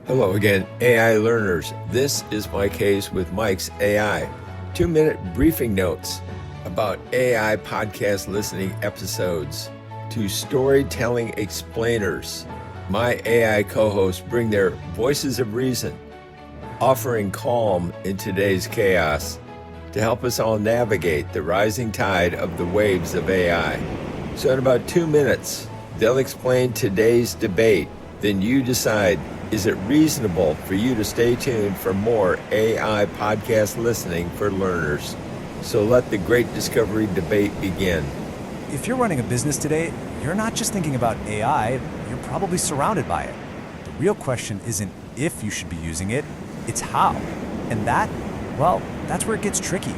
Hello again, AI learners. This is Mike Hayes with Mike's AI. 2-minute briefing notes about AI podcast listening episodes to storytelling explainers. My AI co-hosts bring their voices of reason, offering calm in today's chaos to help us all navigate the rising tide of the waves of AI. So in about 2 minutes, they'll explain today's debate. Then you decide, is it reasonable for you to stay tuned for more AI podcast listening for learners? So let the great discovery debate begin. If you're running a business today, you're not just thinking about AI, you're probably surrounded by it. The real question isn't if you should be using it, it's how. And that's where it gets tricky.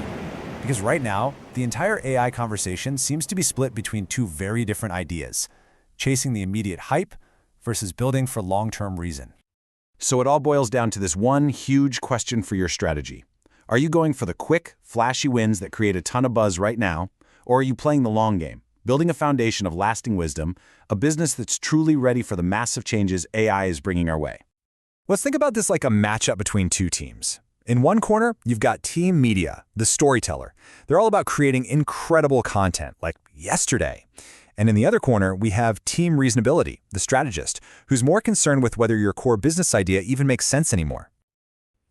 Because right now, the entire AI conversation seems to be split between two very different ideas: chasing the immediate hype versus building for long-term reason. So it all boils down to this one huge question for your strategy. Are you going for the quick, flashy wins that create a ton of buzz right now, or are you playing the long game, building a foundation of lasting wisdom, a business that's truly ready for the massive changes AI is bringing our way? Let's think about this like a matchup between two teams. In one corner, you've got Team Media, the storyteller. They're all about creating incredible content, like yesterday. And in the other corner, we have Team Reasonability, the strategist, who's more concerned with whether your core business idea even makes sense anymore.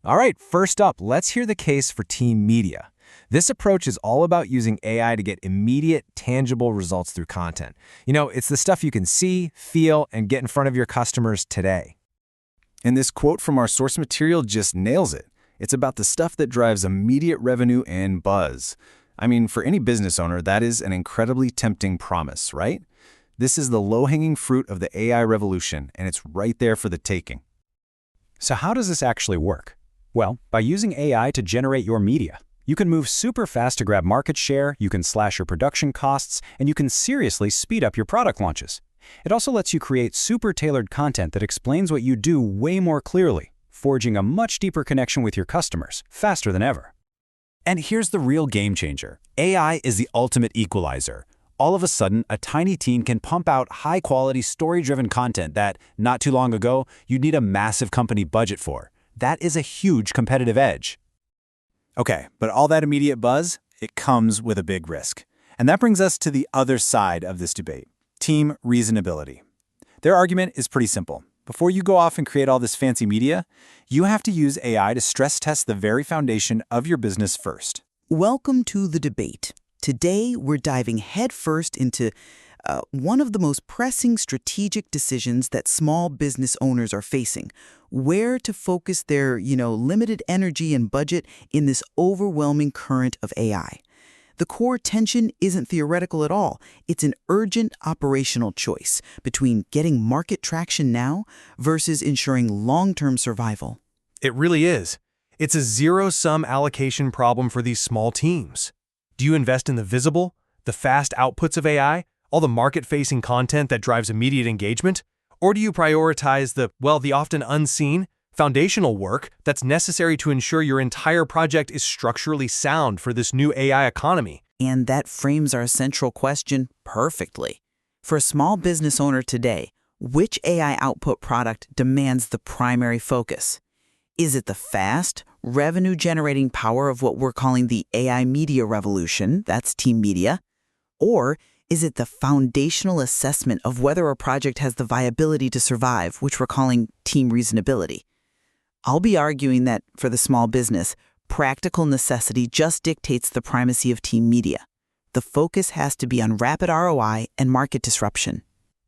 All right, first up, let's hear the case for Team Media. This approach is all about using AI to get immediate, tangible results through content. It's the stuff you can see, feel, and get in front of your customers today. And this quote from our source material just nails it. It's about the stuff that drives immediate revenue and buzz. I mean, for any business owner, that is an incredibly tempting promise, right? This is the low-hanging fruit of the AI revolution, and it's right there for the taking. So how does this actually work? Well, by using AI to generate your media. You can move super fast to grab market share, you can slash your production costs, and you can seriously speed up your product launches. It also lets you create super tailored content that explains what you do way more clearly, forging a much deeper connection with your customers, faster than ever. And here's the real game changer. AI is the ultimate equalizer. All of a sudden, a tiny team can pump out high-quality, story-driven content that, not too long ago, you'd need a massive company budget for. That is a huge competitive edge. Okay, but all that immediate buzz, it comes with a big risk. And that brings us to the other side of this debate, Team Reasonability. Their argument is pretty simple. Before you go off and create all this fancy media, you have to use AI to stress test the very foundation of your business first. Welcome to the debate. Today, we're diving headfirst into one of the most pressing strategic decisions that small business owners are facing: where to focus their, limited energy and budget in this overwhelming current of AI. The core tension isn't theoretical at all. It's an urgent operational choice between getting market traction now versus ensuring long-term survival. It really is. It's a zero-sum allocation problem for these small teams. Do you invest in the visible, the fast outputs of AI, all the market-facing content that drives immediate engagement? Or do you prioritize the often unseen, foundational work that's necessary to ensure your entire project is structurally sound for this new AI economy? And that frames our central question perfectly. For a small business owner today, which AI output product demands the primary focus? Is it the fast, revenue-generating power of what we're calling the AI media revolution, that's Team Media? Or is it the foundational assessment of whether a project has the viability to survive, which we're calling Team Reasonability? I'll be arguing that, for the small business, practical necessity just dictates the primacy of Team Media. The focus has to be on rapid ROI and market disruption.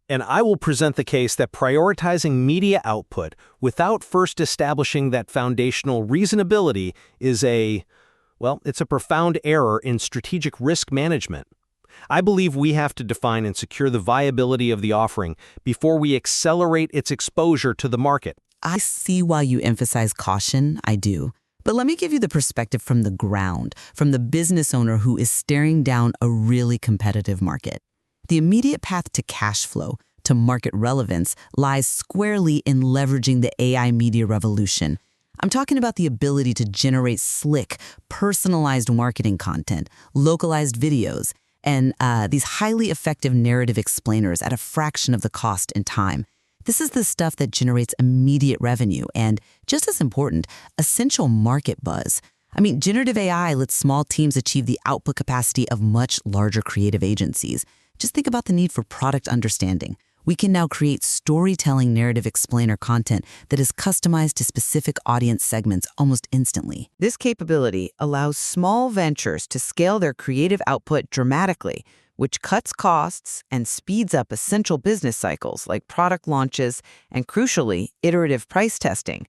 And I will present the case that prioritizing media output without first establishing that foundational reasonability is it's a profound error in strategic risk management. I believe we have to define and secure the viability of the offering before we accelerate its exposure to the market. I see why you emphasize caution, I do. But let me give you the perspective from the ground, from the business owner who is staring down a really competitive market. The immediate path to cash flow, to market relevance, lies squarely in leveraging the AI media revolution. I'm talking about the ability to generate slick, personalized marketing content, localized videos, and these highly effective narrative explainers at a fraction of the cost and time. This is the stuff that generates immediate revenue and, just as important, essential market buzz. I mean, generative AI lets small teams achieve the output capacity of much larger creative agencies. Just think about the need for product understanding. We can now create storytelling narrative explainer content that is customized to specific audience segments almost instantly. This capability allows small ventures to scale their creative output dramatically, which cuts costs and speeds up essential business cycles like product launches and, crucially, iterative price testing.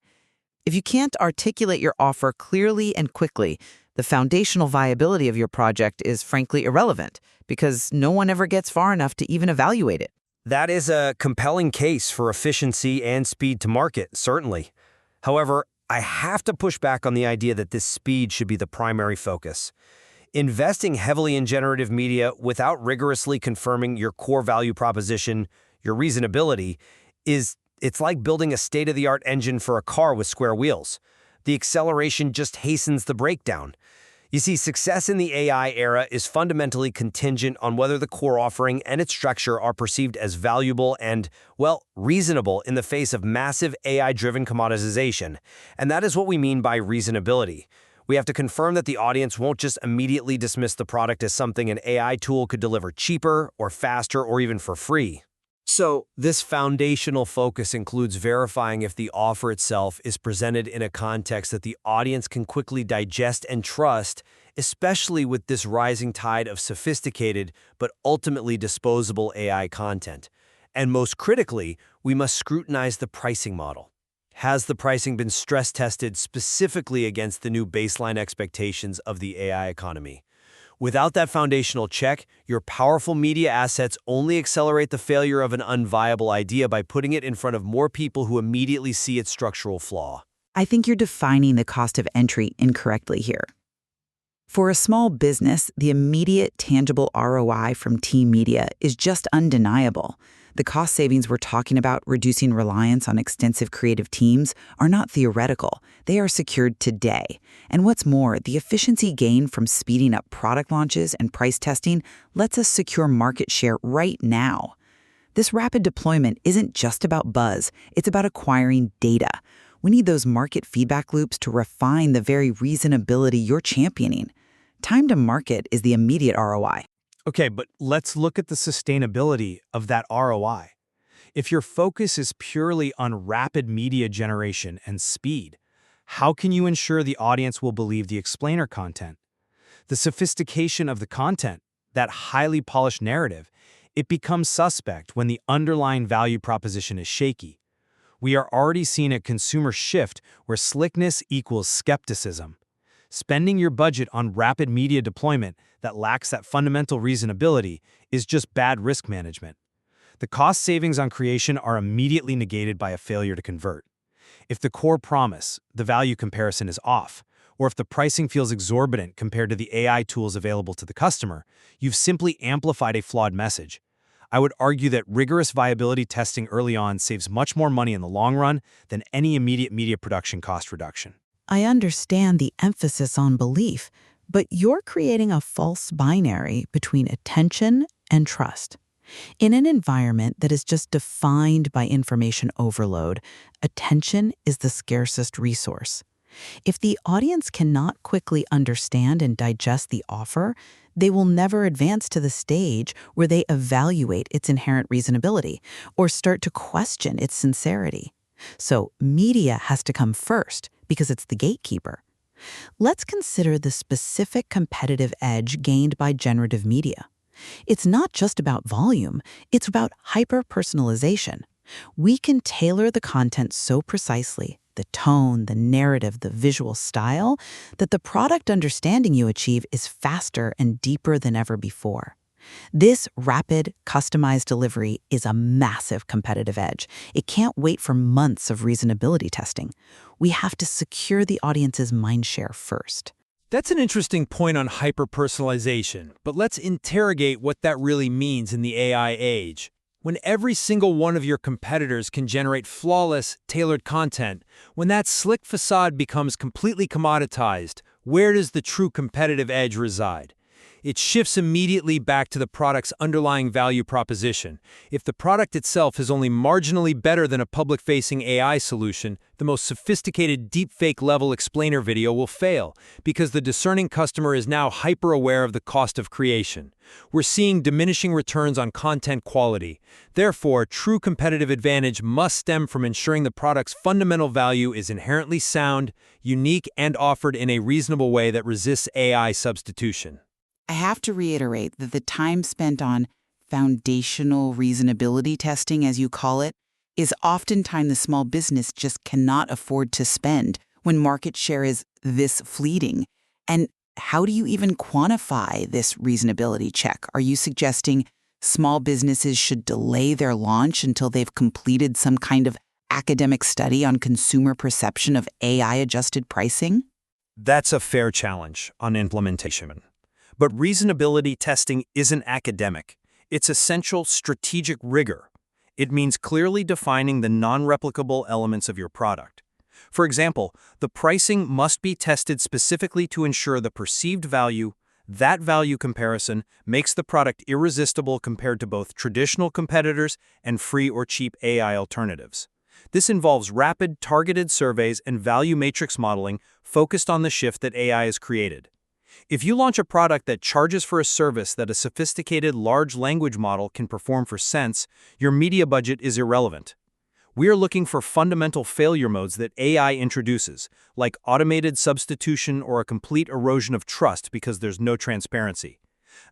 If you can't articulate your offer clearly and quickly, the foundational viability of your project is frankly irrelevant because no one ever gets far enough to even evaluate it. That is a compelling case for efficiency and speed to market, certainly. However, I have to push back on the idea that this speed should be the primary focus. Investing heavily in generative media without rigorously confirming your core value proposition, your reasonability, it's like building a state-of-the-art engine for a car with square wheels. The acceleration just hastens the breakdown. You see, success in the AI era is fundamentally contingent on whether the core offering and its structure are perceived as valuable and, well, reasonable in the face of massive AI-driven commoditization. And that is what we mean by reasonability. We have to confirm that the audience won't just immediately dismiss the product as something an AI tool could deliver cheaper or faster or even for free. So, this foundational focus includes verifying if the offer itself is presented in a context that the audience can quickly digest and trust, especially with this rising tide of sophisticated but ultimately disposable AI content. And most critically, we must scrutinize the pricing model. Has the pricing been stress-tested specifically against the new baseline expectations of the AI economy? Without that foundational check, your powerful media assets only accelerate the failure of an unviable idea by putting it in front of more people who immediately see its structural flaw. I think you're defining the cost of entry incorrectly here. For a small business, the immediate tangible ROI from team media is just undeniable. The cost savings we're talking about, reducing reliance on extensive creative teams, are not theoretical. They are secured today. And what's more, the efficiency gained from speeding up product launches and price testing lets us secure market share right now. This rapid deployment isn't just about buzz, it's about acquiring data. We need those market feedback loops to refine the very reasonability you're championing. Time to market is the immediate ROI. Okay, but let's look at the sustainability of that ROI. If your focus is purely on rapid media generation and speed, how can you ensure the audience will believe the explainer content? The sophistication of the content, that highly polished narrative, it becomes suspect when the underlying value proposition is shaky. We are already seeing a consumer shift where slickness equals skepticism. Spending your budget on rapid media deployment that lacks that fundamental reasonability is just bad risk management. The cost savings on creation are immediately negated by a failure to convert. If the core promise, the value comparison, is off, or if the pricing feels exorbitant compared to the AI tools available to the customer, you've simply amplified a flawed message. I would argue that rigorous viability testing early on saves much more money in the long run than any immediate media production cost reduction. I understand the emphasis on belief, but you're creating a false binary between attention and trust. In an environment that is just defined by information overload, attention is the scarcest resource. If the audience cannot quickly understand and digest the offer, they will never advance to the stage where they evaluate its inherent reasonability or start to question its sincerity. So media has to come first because it's the gatekeeper. Let's consider the specific competitive edge gained by generative media. It's not just about volume, it's about hyper-personalization. We can tailor the content so precisely, the tone, the narrative, the visual style, that the product understanding you achieve is faster and deeper than ever before. This rapid, customized delivery is a massive competitive edge. It can't wait for months of reasonability testing. We have to secure the audience's mindshare first. That's an interesting point on hyper-personalization, but let's interrogate what that really means in the AI age. When every single one of your competitors can generate flawless, tailored content, when that slick facade becomes completely commoditized, where does the true competitive edge reside? It shifts immediately back to the product's underlying value proposition. If the product itself is only marginally better than a public-facing AI solution, the most sophisticated deepfake-level explainer video will fail, because the discerning customer is now hyper-aware of the cost of creation. We're seeing diminishing returns on content quality. Therefore, true competitive advantage must stem from ensuring the product's fundamental value is inherently sound, unique, and offered in a reasonable way that resists AI substitution. I have to reiterate that the time spent on foundational reasonability testing, as you call it, is often time the small business just cannot afford to spend when market share is this fleeting. And how do you even quantify this reasonability check? Are you suggesting small businesses should delay their launch until they've completed some kind of academic study on consumer perception of AI-adjusted pricing? That's a fair challenge on implementation. But reasonability testing isn't academic. It's essential strategic rigor. It means clearly defining the non-replicable elements of your product. For example, the pricing must be tested specifically to ensure the perceived value, that value comparison, makes the product irresistible compared to both traditional competitors and free or cheap AI alternatives. This involves rapid, targeted surveys and value matrix modeling focused on the shift that AI has created. If you launch a product that charges for a service that a sophisticated large language model can perform for cents, your media budget is irrelevant. We are looking for fundamental failure modes that AI introduces, like automated substitution or a complete erosion of trust because there's no transparency.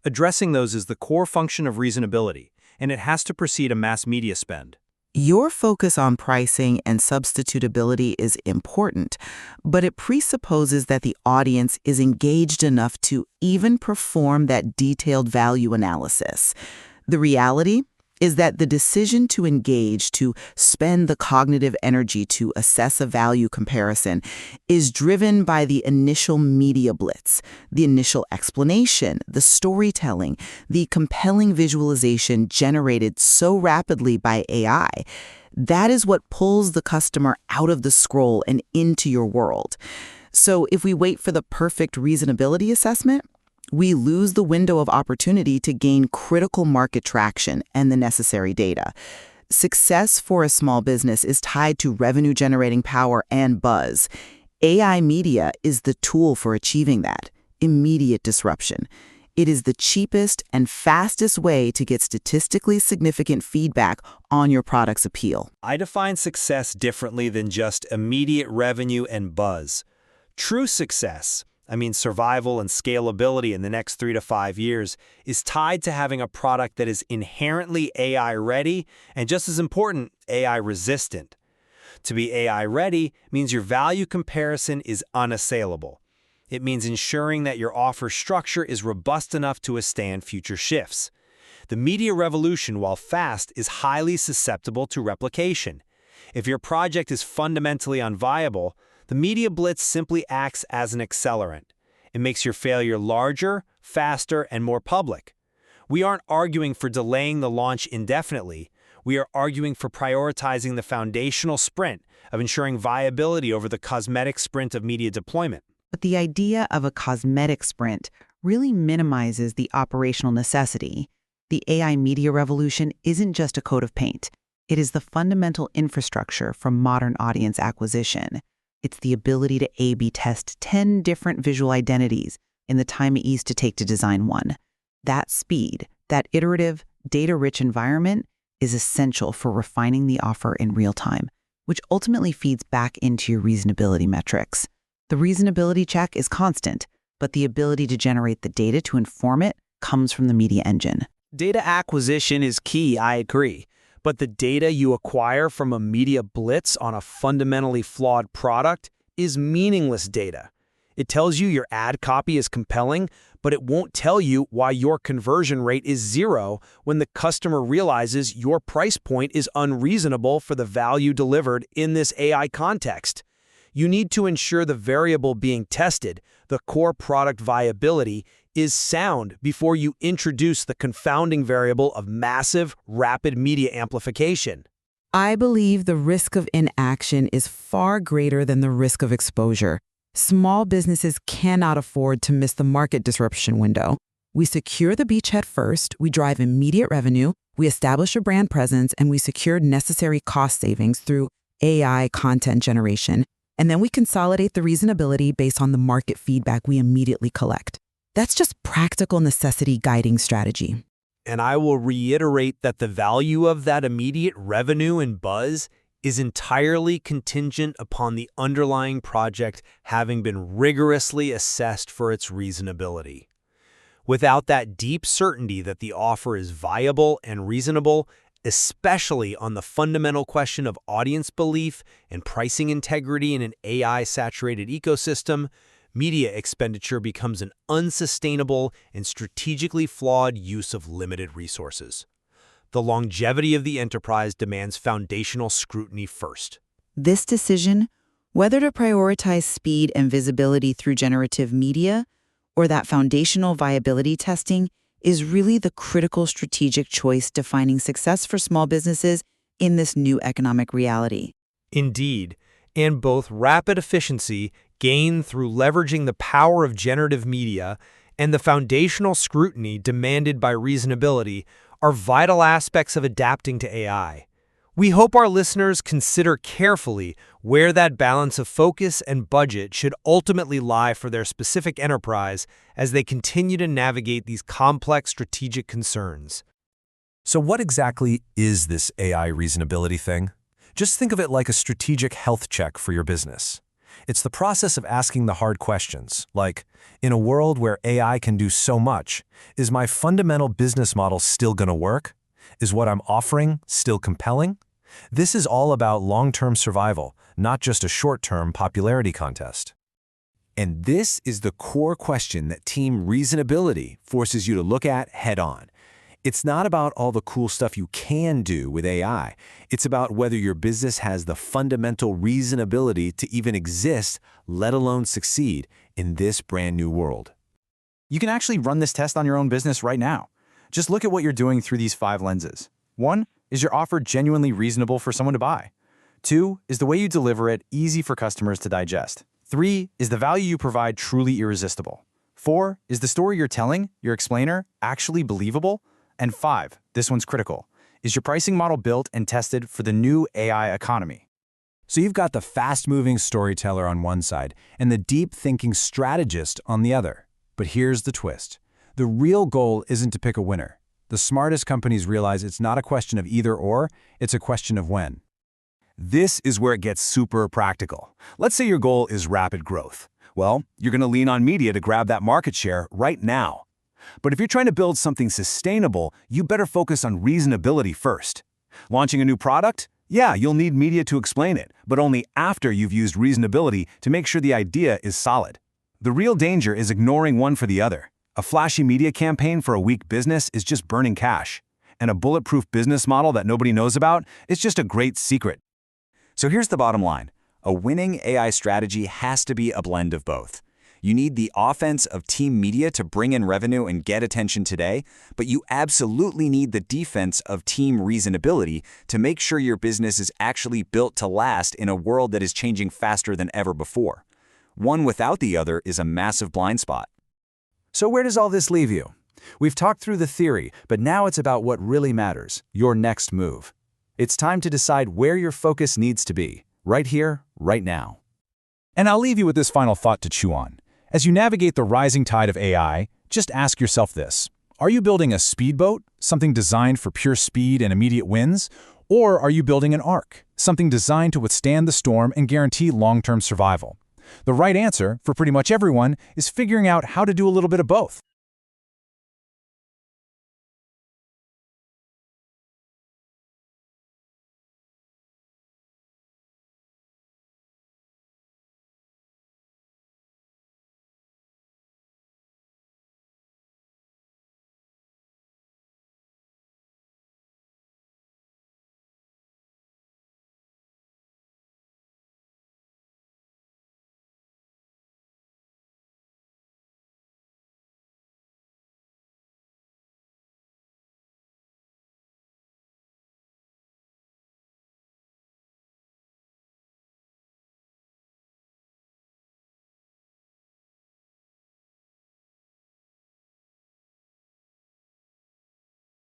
Addressing those is the core function of reasonability, and it has to precede a mass media spend. Your focus on pricing and substitutability is important, but it presupposes that the audience is engaged enough to even perform that detailed value analysis. The reality is that the decision to engage, to spend the cognitive energy to assess a value comparison, is driven by the initial media blitz, the initial explanation, the storytelling, the compelling visualization generated so rapidly by AI. That is what pulls the customer out of the scroll and into your world. So if we wait for the perfect reasonability assessment, we lose the window of opportunity to gain critical market traction and the necessary data. Success for a small business is tied to revenue-generating power and buzz. AI media is the tool for achieving that, immediate disruption. It is the cheapest and fastest way to get statistically significant feedback on your product's appeal. I define success differently than just immediate revenue and buzz. True success, survival and scalability in the next 3 to 5 years, is tied to having a product that is inherently AI-ready and, just as important, AI-resistant. To be AI-ready means your value comparison is unassailable. It means ensuring that your offer structure is robust enough to withstand future shifts. The media revolution, while fast, is highly susceptible to replication. If your project is fundamentally unviable, the media blitz simply acts as an accelerant. It makes your failure larger, faster, and more public. We aren't arguing for delaying the launch indefinitely. We are arguing for prioritizing the foundational sprint of ensuring viability over the cosmetic sprint of media deployment. But the idea of a cosmetic sprint really minimizes the operational necessity. The AI media revolution isn't just a coat of paint. It is the fundamental infrastructure for modern audience acquisition. It's the ability to A/B test 10 different visual identities in the time it used to take to design one. That speed, that iterative, data-rich environment is essential for refining the offer in real time, which ultimately feeds back into your reasonability metrics. The reasonability check is constant, but the ability to generate the data to inform it comes from the media engine. Data acquisition is key, I agree. But the data you acquire from a media blitz on a fundamentally flawed product is meaningless data. It tells you your ad copy is compelling, but it won't tell you why your conversion rate is 0 when the customer realizes your price point is unreasonable for the value delivered in this AI context. You need to ensure the variable being tested, the core product viability, is sound before you introduce the confounding variable of massive, rapid media amplification. I believe the risk of inaction is far greater than the risk of exposure. Small businesses cannot afford to miss the market disruption window. We secure the beachhead first, we drive immediate revenue, we establish a brand presence, and we secure necessary cost savings through AI content generation. And then we consolidate the reasonability based on the market feedback we immediately collect. That's just practical necessity guiding strategy. And I will reiterate that the value of that immediate revenue and buzz is entirely contingent upon the underlying project having been rigorously assessed for its reasonability. Without that deep certainty that the offer is viable and reasonable, especially on the fundamental question of audience belief and pricing integrity in an AI-saturated ecosystem, media expenditure becomes an unsustainable and strategically flawed use of limited resources. The longevity of the enterprise demands foundational scrutiny first. This decision, whether to prioritize speed and visibility through generative media or that foundational viability testing, is really the critical strategic choice defining success for small businesses in this new economic reality. Indeed, and both rapid efficiency gained through leveraging the power of generative media and the foundational scrutiny demanded by reasonability are vital aspects of adapting to AI. We hope our listeners consider carefully where that balance of focus and budget should ultimately lie for their specific enterprise as they continue to navigate these complex strategic concerns. So what exactly is this AI reasonability thing? Just think of it like a strategic health check for your business. It's the process of asking the hard questions, like, in a world where AI can do so much, is my fundamental business model still going to work? Is what I'm offering still compelling? This is all about long-term survival, not just a short-term popularity contest. And this is the core question that Team Reasonability forces you to look at head-on. It's not about all the cool stuff you can do with AI. It's about whether your business has the fundamental reasonability to even exist, let alone succeed, in this brand new world. You can actually run this test on your own business right now. Just look at what you're doing through these 5 lenses. 1, is your offer genuinely reasonable for someone to buy? 2, is the way you deliver it easy for customers to digest? 3, is the value you provide truly irresistible? 4, is the story you're telling, your explainer, actually believable? And 5, this one's critical, is your pricing model built and tested for the new AI economy? So you've got the fast-moving storyteller on one side and the deep-thinking strategist on the other. But here's the twist. The real goal isn't to pick a winner. The smartest companies realize it's not a question of either or, it's a question of when. This is where it gets super practical. Let's say your goal is rapid growth. Well, you're going to lean on media to grab that market share right now. But if you're trying to build something sustainable, you better focus on reasonability first. Launching a new product? Yeah, you'll need media to explain it, but only after you've used reasonability to make sure the idea is solid. The real danger is ignoring one for the other. A flashy media campaign for a weak business is just burning cash. And a bulletproof business model that nobody knows about is just a great secret. So here's the bottom line. A winning AI strategy has to be a blend of both. You need the offense of team media to bring in revenue and get attention today, but you absolutely need the defense of team reasonability to make sure your business is actually built to last in a world that is changing faster than ever before. One without the other is a massive blind spot. So where does all this leave you? We've talked through the theory, but now it's about what really matters, your next move. It's time to decide where your focus needs to be, right here, right now. And I'll leave you with this final thought to chew on. As you navigate the rising tide of AI, just ask yourself this. Are you building a speedboat, something designed for pure speed and immediate wins? Or are you building an ark, something designed to withstand the storm and guarantee long-term survival? The right answer, for pretty much everyone, is figuring out how to do a little bit of both.